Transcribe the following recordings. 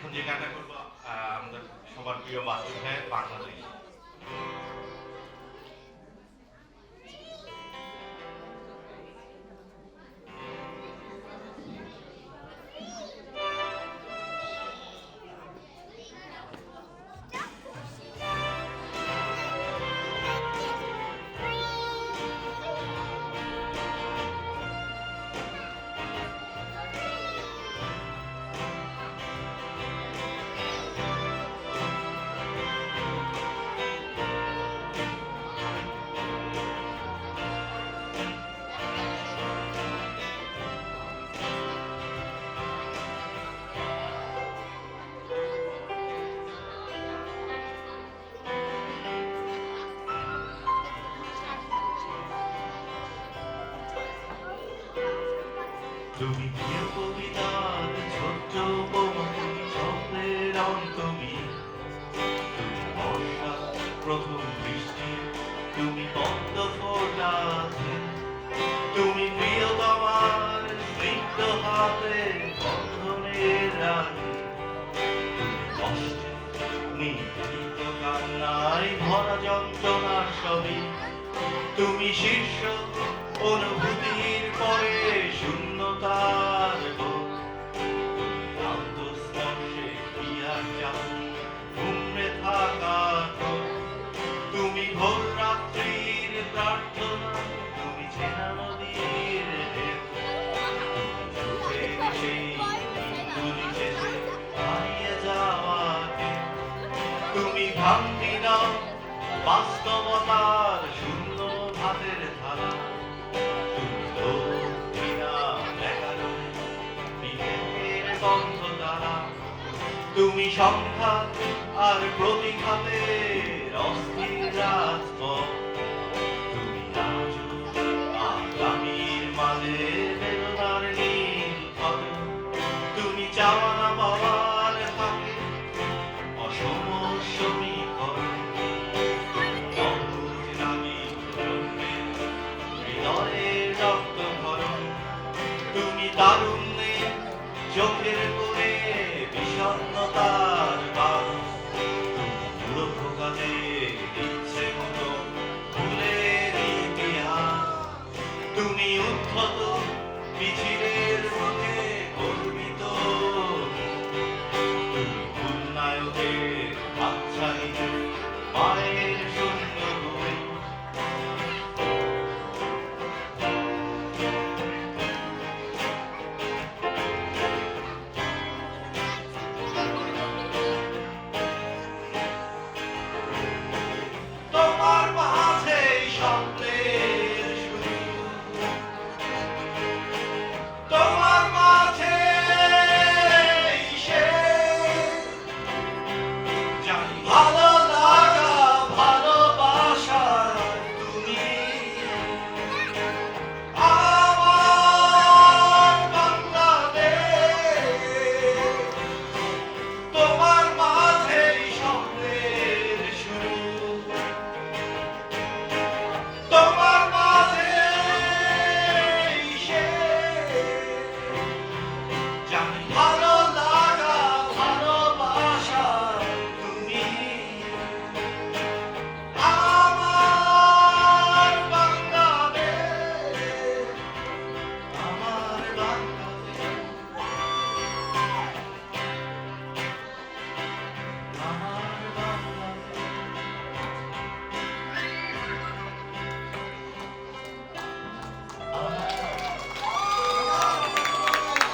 এখন যে গানটা করবো আমাদের সবার প্রিয় বাচ্চু ভাই বাংলাদেশ। তুমি প্রিয় কবিতার ছোট্ট উপমা, স্বপ্নের অন্তমি, তুমি বর্ষা প্রথম বৃষ্টি, তুমি পদ্ম ফোটা, তুমি প্রিয়তমার স্নিগ্ধ হাতে বন্ধনের রানী, তুমি কষ্টে নিভৃত কান্নায় ভরা যন্ত্রণার ছবি, তুমি শীর্ষ অনুভূতির পরে শূন্যতার বুক, আত্মস্পর্শে ক্রিয়ার চাপ ঘুমরে থাকা ঠোঁট, তুমি ভোর রাত্রির প্রার্থনা, তুমি চেনা নদীর ঢেউ, চোখের সেই তুলি শেষে হারিয়ে যাওয়াকে, তুমি ভ্রান্তি নাও বাস্তবতার শূন্য ভাতের থালা, তুমি দক্ষিণা ব্যাঘারে বিবেকের গন্ধ দ্বারা, তুমি সংখ্যা আর প্রতিঘাতের অস্থির রাজপথ, তুমি আজও আগামীর মাঝে বেদনার নীল পথ, তুমি চাওয়া না পাওয়ার থাকে অসম সমীকরণ, তুমি তারুণ্যে চোখের কোণে বিষণ্ণতার বাস, তুমি দুরভোগাতে ইচ্ছে মতো ফুলের ইতিহাস, তুমি উদ্ধত মিছিলের মুখে গর্বিত, তুমি ভুল নায়কের আচ্ছাদিত মায়ের শূন্য বই,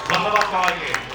ধন্যবাদ সবাইকে।